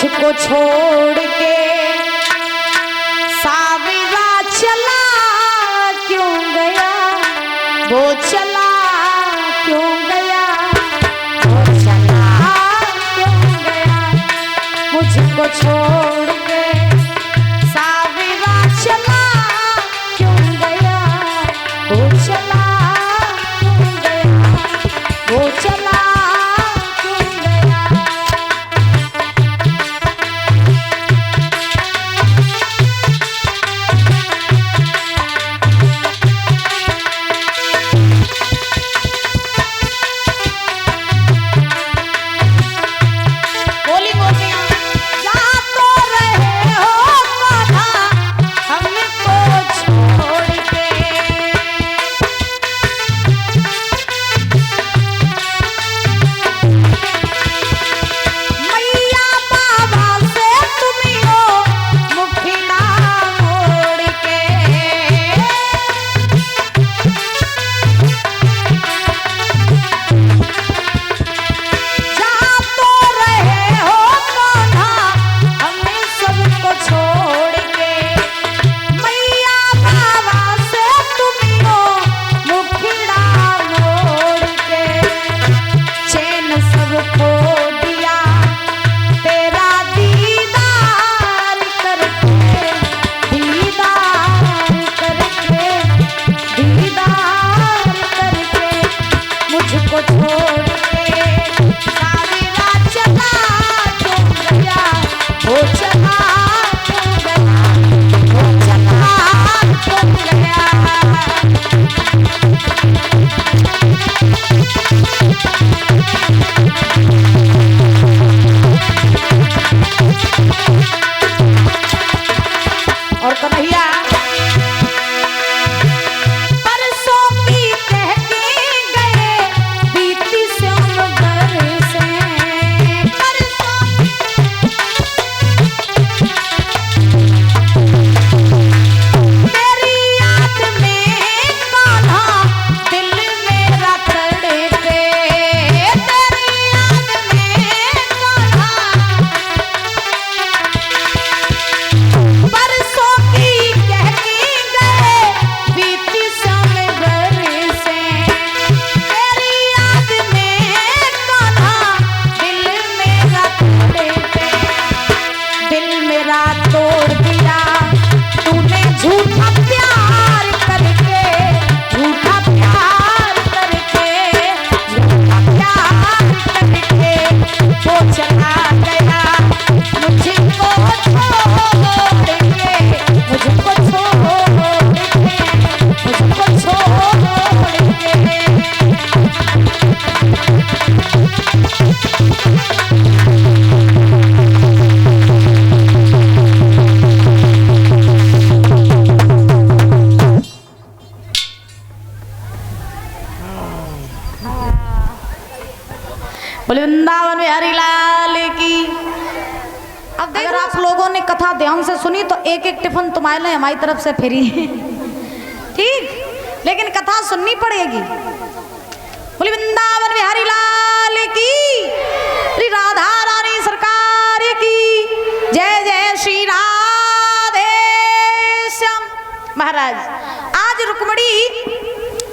मुझको छोड़ के साविरा चला क्यों गया, वो चला क्यों गया, वो चला क्यों गया, मुझको छोड़ के साविरा चला क्यों गया, वो चला क्यों गया, वो चला वृंदावन बिहारी लाल की। अब अगर आप लोगों ने कथा ध्यान से सुनी तो एक एक टिफिन तुम्हारे लिए हमारी तरफ से फ्री ठीक, लेकिन कथा सुननी पड़ेगी। बोली वृंदावन बिहारी लाल की, श्री राधा रानी सरकार की जय जय। श्री राधे श्याम। महाराज आज रुक्मणी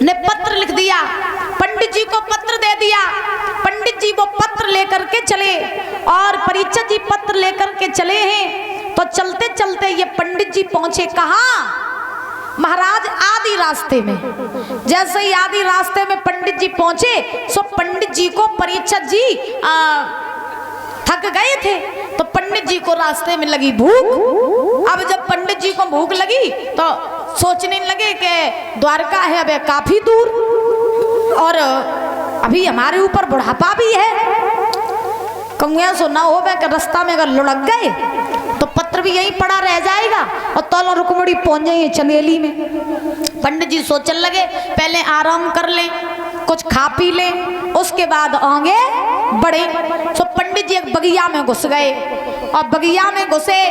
ने पत्र लिख दिया, पंडित जी को पत्र दे दिया। पंडित जी वो पत्र लेकर के चले और परीक्षित जी पत्र लेकर के चले हैं। तो चलते चलते ये पंडित जी पहुंचे कहाँ? महाराज आदि रास्ते में। जैसे ही आदि रास्ते में पंडित जी पहुंचे सो पंडित जी को परीक्षित जी थक गए थे तो पंडित जी को रास्ते में लगी भूख। अब जब पंडित जी को भूख लगी तो सोचने लगे कि द्वारका है अब काफी दूर और अभी हमारे ऊपर बुढ़ापा भी है, कहूँगा सो ना हो कि रास्ता में अगर लुढ़क गए तो पत्र भी यहीं पड़ा रह जाएगा और तौल रुक्मणी पहुंच जाइए चंदेली में। पंडित जी सोचने लगे पहले आराम कर लें, कुछ खा पी लें, उसके बाद आगे बढ़े। तो पंडित जी एक बगिया में घुस गए और बगिया में घुसे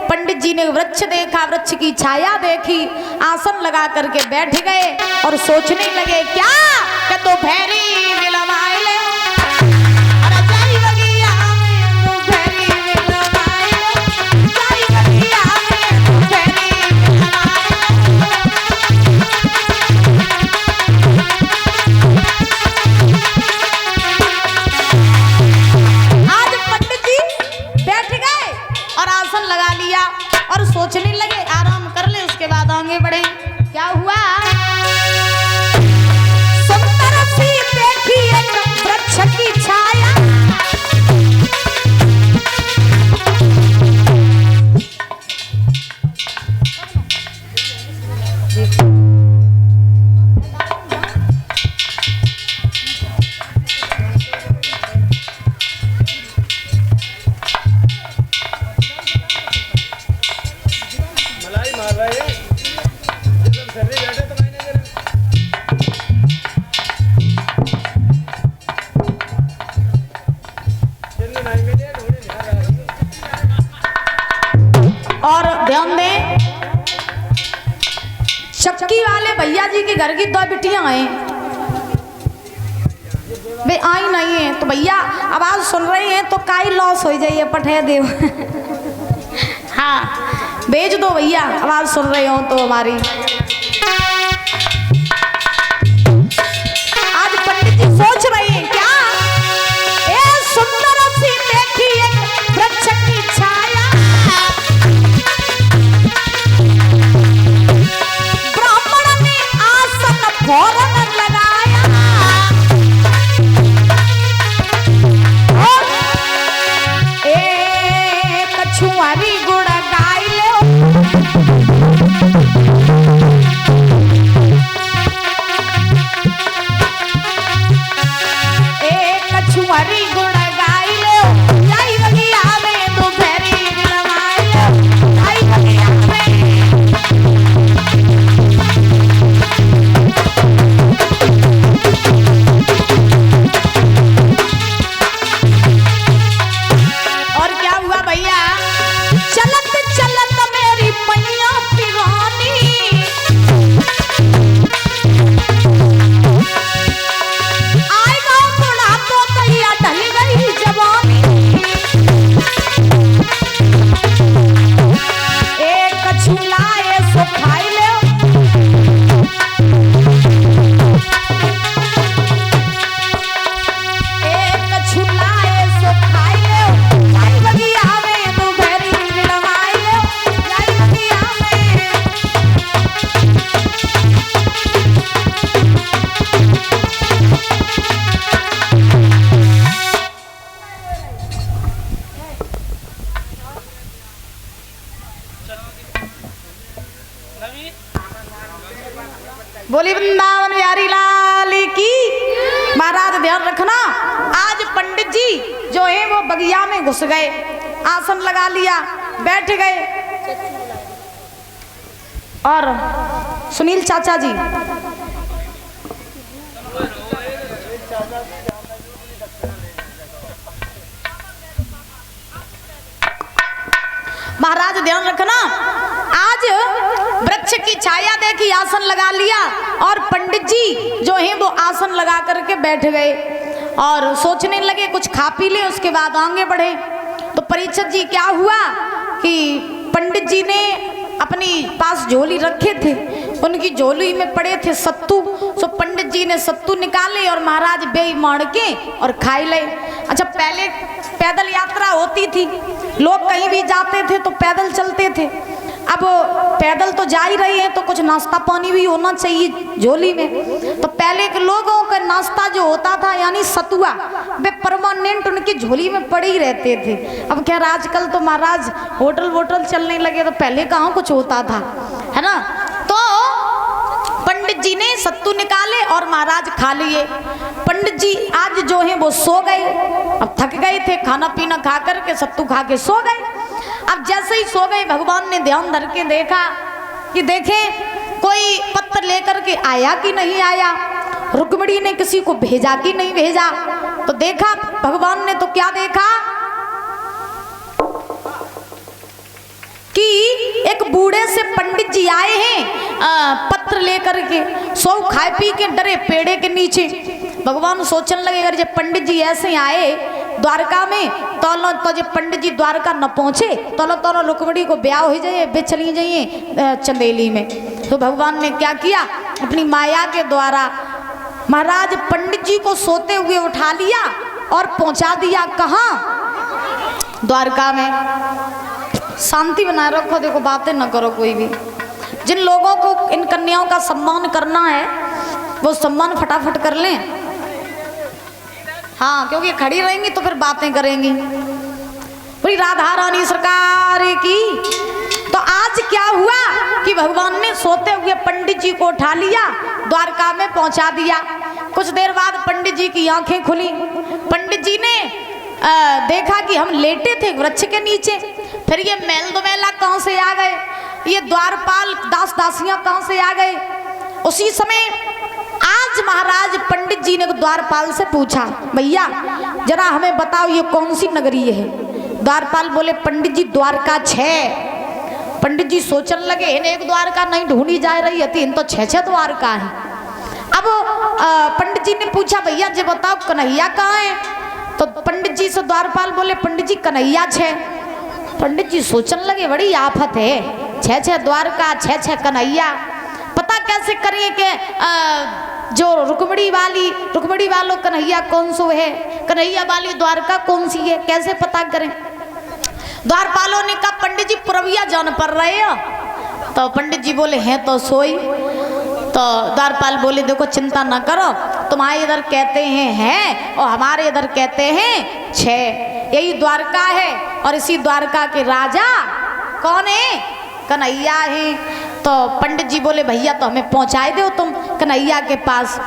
पंडित जी ने वृक्ष देखा, वृक्ष की छाया देखी, आसन लगा करके बैठ गए और सोचने लगे क्या कि दोपहरी विलमाइले ध्यान दें, चक्की वाले भैया जी के घर की 2 बिटियां हैं, वे आई नहीं है तो भैया आवाज सुन रहे हैं तो काई लॉस हो जाइए पठे देव हाँ भेज दो भैया, आवाज सुन रहे हो तो हमारी। आज पंडित जी सोच रहे हैं क्या, ए सुंदर सी देखी एक वृक्ष की छाया, ब्राह्मण ने आसन फौरन लगाया, एक छुआरी गुड़ गाय लो, एक छुआरी गुड़ गाय लो, जाई बगिया में दोपहरी बिलवाई लो, जाई बगिया में। और क्या हुआ भैया, चलत चलत मेरी पैया पिरानी, आएगा बुढ़ापो कैया ढल गई जवानी, एक छुलाए सो खाई ले, एक छुलाए सो खाई ले, जाई बगिया में दोपहरी बिलवाई ले, जाई बगिया में। बोली वृंदावन बिहारी लाल की। महाराज ध्यान रखना, आज पंडित जी जो है वो बगिया में घुस गए, आसन लगा लिया, बैठ गए, और सुनील चाचा जी महाराज ध्यान रखना, आज वृक्ष की छाया देखी, आसन लगा लिया, और पंडित जी जो है वो आसन लगा करके बैठ गए और सोचने लगे कुछ खा पी ले उसके बाद आगे बढ़े। तो परीक्षित जी क्या हुआ कि पंडित जी ने अपनी पास झोली रखे थे, उनकी झोली में पड़े थे सत्तू, तो पंडित जी ने सत्तू निकाले और महाराज बेई मार के और खाई ले। अच्छा, पहले पैदल यात्रा होती थी, लोग कहीं भी जाते थे तो पैदल चलते थे, अब पैदल तो जा ही रहे हैं तो कुछ नाश्ता पानी भी होना चाहिए झोली में। तो पहले के लोगों का नाश्ता जो होता था यानी सतुआ, वे परमानेंट उनकी झोली में पड़े ही रहते थे। अब खैर आजकल तो महाराज होटल वोटल चलने लगे, तो पहले कहाँ कुछ होता था, है ना। तो पंडित जी ने सत्तू निकाले और महाराज खा लिए। पंडित जी आज जो है वो सो गए, अब थक गए थे, खाना पीना खा करके सत्तू खा के सो गए। अब जैसे ही सो गए, भगवान ने ध्यान धर के देखा कि देखें कोई पत्र लेकर के आया कि नहीं आया, रुक्मिणी ने किसी को भेजा कि नहीं भेजा। तो देखा भगवान ने, तो क्या देखा कि एक बूढ़े से पंडित जी आए हैं पत्र लेकर के, सो खाए पी के डरे पेड़े के नीचे। भगवान सोचने लगे अगर जब पंडित जी ऐसे आए द्वारका में तो जब पंडित जी द्वारका न पहुंचे तो रुक्मिणी को ब्याह हो जाए, बे चली जाइए चंदेली में। तो भगवान ने क्या किया, अपनी माया के द्वारा महाराज पंडित जी को सोते हुए उठा लिया और पहुंचा दिया कहाँ, द्वारका में। शांति बनाए रखो, देखो बातें न करो कोई भी। जिन लोगों को इन कन्याओं का सम्मान करना है वो सम्मान फटाफट कर लें, हाँ, क्योंकि खड़ी रहेंगी तो फिर बातें करेंगी। पूरी राधा रानी सरकार की। तो आज क्या हुआ कि भगवान ने सोते हुए पंडित जी को उठा लिया, द्वारका में पहुंचा दिया। कुछ देर बाद पंडित जी की आंखें खुली। पंडित जी ने देखा कि हम लेटे थे वृक्ष के नीचे, फिर ये मैल दुमैला कहाँ से आ गए, ये द्वारपाल दास दासियां कहाँ से आ गए। उसी समय आज महाराज पंडित जी ने द्वारपाल से पूछा, भैया जरा हमें बताओ ये कौन सी नगरी है। द्वारपाल बोले, पंडित जी द्वारका 6। पंडित जी सोचने लगे इन एक द्वारका नहीं ढूंढी जा रही थी, इन तो 6 द्वारका है। अब पंडित जी ने पूछा भैया जी बताओ कन्हैया कहाँ है? तो पंडित जी से द्वारपाल बोले पंडित जी कन्हैया 6। पंडित जी सोचने लगे बड़ी आफत है, 6 द्वारका 6 कन्हैया, पता कैसे करिए कि जो रुक्मणी वालों कन्हैया कौन सो है, कन्हैया वाली द्वारका कौन सी है, कैसे पता करें? द्वारपालों ने कहा पंडित जी पुरविया जान पर रहे हो। तो पंडित जी बोले हैं तो सोई। तो द्वारपाल बोले देखो चिंता न करो, तुम्हारे इधर कहते हैं और हमारे इधर कहते हैं 6, यही द्वारका है और इसी द्वारका के राजा कौन है? कन्हैया है। तो पंडित जी बोले भैया तो हमें पहुंचाए दो तुम कन्हैया के पास।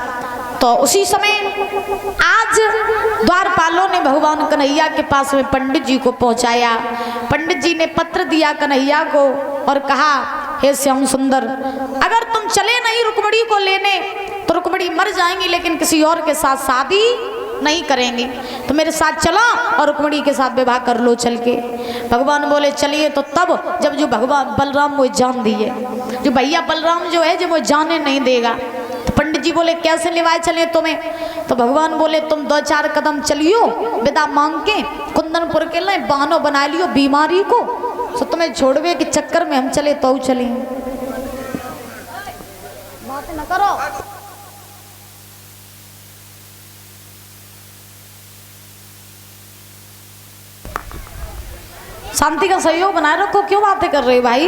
तो उसी समय आज द्वारपालों ने भगवान कन्हैया के पास में पंडित जी को पहुंचाया। पंडित जी ने पत्र दिया कन्हैया को और कहा हे श्याम सुंदर, अगर तुम चले नहीं रुक्मणी को लेने तो रुक्मणी मर जाएंगी, लेकिन किसी और के साथ शादी नहीं करेंगी, तो मेरे साथ चलो और रुक्मणी के साथ विवाह कर लो चल के। भगवान बोले चलिए। तो तब जब जो भगवान बलराम वो जान दिए, जो भैया बलराम जो है जो वो जाने नहीं देगा, तो पंडित जी बोले कैसे लेवाए चले तुम्हें? तो भगवान बोले तुम 2-4 कदम चलियो विदा मांग के, कुंदनपुर के लिए बहानो बना लियो बीमारी को, तो तुम्हें छोड़वे के चक्कर में हम चले तो चले। बात न करो। शांति का सहयोग बनाए रखो, क्यों बातें कर रहे भाई?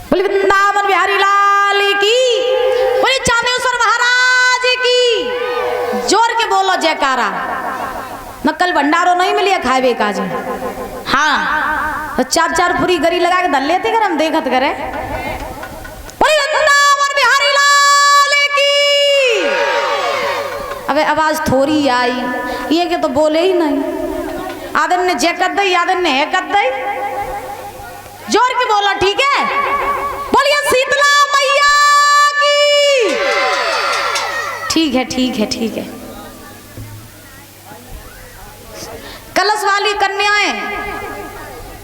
बोले वृंदावन बिहारी लाल की, बोले चांदेश्वर महाराज की, जोर के बोलो जयकारा। नकल भंडारो नहीं मिलिए खावे काज। हाँ 4 पूरी गरी लगा के धर लेते कर हम देखत करे। बोले वृंदावन बिहारी लाल की। अबे आवाज थोड़ी आई, ये के तो बोले ही नहीं। आदन ने जय कर दई, आदन ने है कर दई, जोर के बोला ठीक है। बोलिए शीतला मैया की। ठीक है ठीक है ठीक है। कलश वाली कन्याएं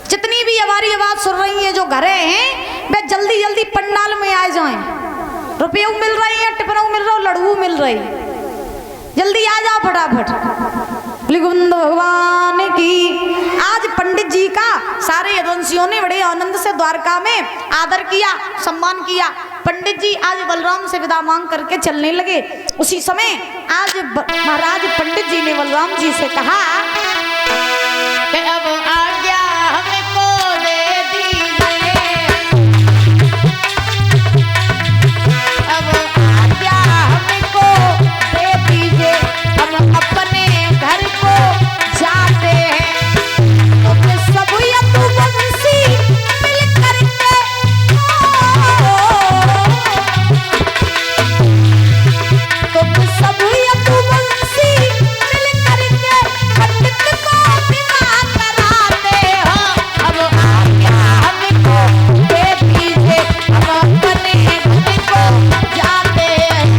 जितनी भी हमारी आवाज सुन रही हैं, जो घरे हैं वे जल्दी जल्दी पंडाल में आ जाएं। रुपये मिल रही है, टिपनों मिल रहा, लड़ू मिल रही, जल्दी आ जाओ फटाफट। गोविंद भगवान की। आज पंडित जी का सारे यदुवंशियों ने बड़े आनंद से द्वारका में आदर किया, सम्मान किया। पंडित जी आज बलराम से विदा मांग करके चलने लगे। उसी समय आज महाराज पंडित जी ने बलराम जी से कहा कि अब आज्ञा हमको दे दीजिए, अब आज्ञा हमको दे दीजिए, हम अपने घर को जाते हैं। तो सब यदुवंशी मिल करके, तो सब यदुवंशी मिल करके पंडित को विवाह कराते हो। अब आज्ञा हमको दे दीजिए, हम अपने घर को जाते हैं।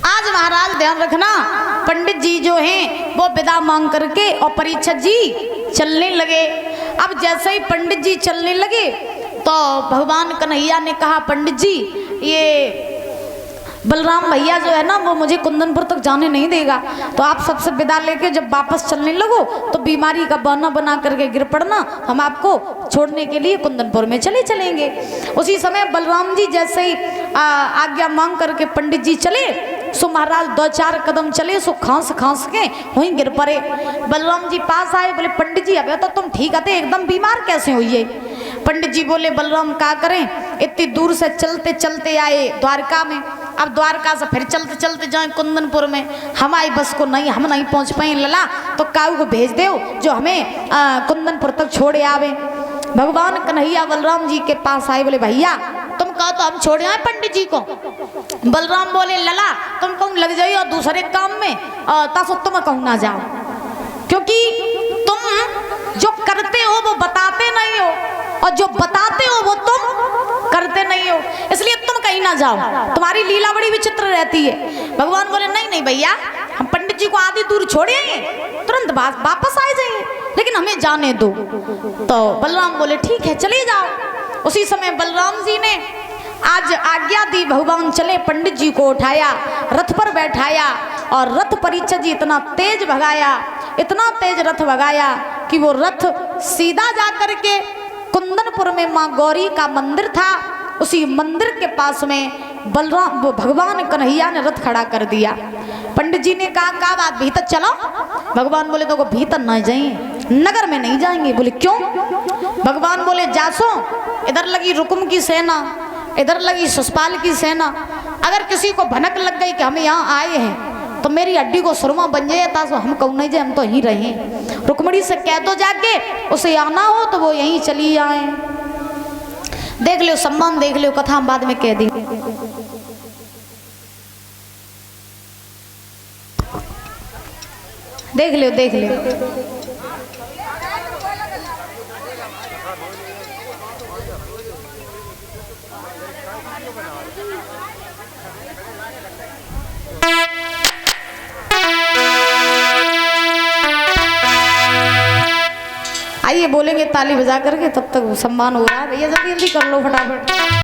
आज महाराज ध्यान रखना, पंडित जी जो हैं वो विदा मांग करके और परीक्षित जी चलने लगे। अब जैसे ही पंडित जी चलने लगे तो भगवान कन्हैया ने कहा पंडित जी ये बलराम भैया जो है ना वो मुझे कुंदनपुर तक जाने नहीं देगा, तो आप सबसे विदा लेके जब वापस चलने लगो तो बीमारी का बहाना बना करके गिर पड़ना, हम आपको छोड़ने के लिए कुंदनपुर में चलेंगे। उसी समय बलराम जी जैसे ही आज्ञा मांग करके पंडित जी चले, सो महाराज 2-4 कदम चले, सो खांस के वहीं गिर पड़े। बलराम जी पास आए, बोले पंडित जी अब तो तुम ठीक आते, एकदम बीमार कैसे हुई है? पंडित जी बोले बलराम क्या करें, इतनी दूर से चलते चलते आए द्वारका में, अब द्वारका से फिर चलते चलते जाए कुंदनपुर में, हमारी बस को नहीं, हम नहीं पहुंच पाए लला, तो काऊ को भेज दो जो हमें कुंदनपुर तक छोड़े आवे। भगवान कन्हैया बलराम जी के पास आए, बोले भैया तुम कहो तो हम छोड़े आए पंडित जी को। बलराम बोले लला तुम कहूँ लग जाइए और दूसरे काम में, तासो तुम कहूँ ना जाओ, क्योंकि तुम जो करते हो वो बताते नहीं हो, और जो बताते हो वो तुम करते नहीं हो, इसलिए तुम कहीं ना जाओ, तुम्हारी लीला बड़ी विचित्र रहती है। भगवान बोले नहीं नहीं भैया, हम पंडित जी को आधी दूर छोड़े तुरंत वापस आ जाइए, लेकिन हमें जाने दो। तो बलराम बोले ठीक है चले जाओ। उसी समय बलराम जी ने आज आज्ञा दी, भगवान चले, पंडित जी को उठाया, रथ पर बैठाया, और रथ परिचय जी इतना तेज भगाया, इतना तेज रथ भगाया कि वो रथ सीधा जा करके कुंदनपुर में माँ गौरी का मंदिर था, उसी मंदिर के पास में बलराम भगवान कन्हैया ने रथ खड़ा कर दिया। पंडित जी ने कहा का बात, भीतर चलो। भगवान बोले तो भीतर न जाइए, नगर में नहीं जाएंगे। बोले क्यों? भगवान बोले जासो, इधर लगी रुकुम की सेना, इधर लगी सुषपाल की सेना, अगर किसी को भनक लग गई कि हम यहाँ आए हैं तो मेरी हड्डी को सुरमा बन जाए, तो हम कहूँ नहीं जाए, हम तो यहीं रहे। रुक्मणी से कह दो जाके, उसे आना हो तो वो यहीं चली आए। देख लो सम्मान, देख लो, कथा हम बाद में कह दी। देख लो देख लो। आइए बोलेंगे ताली बजा करके, तब तक सम्मान हो रहा है भैया, जल्दी जल्दी कर लो फटाफट।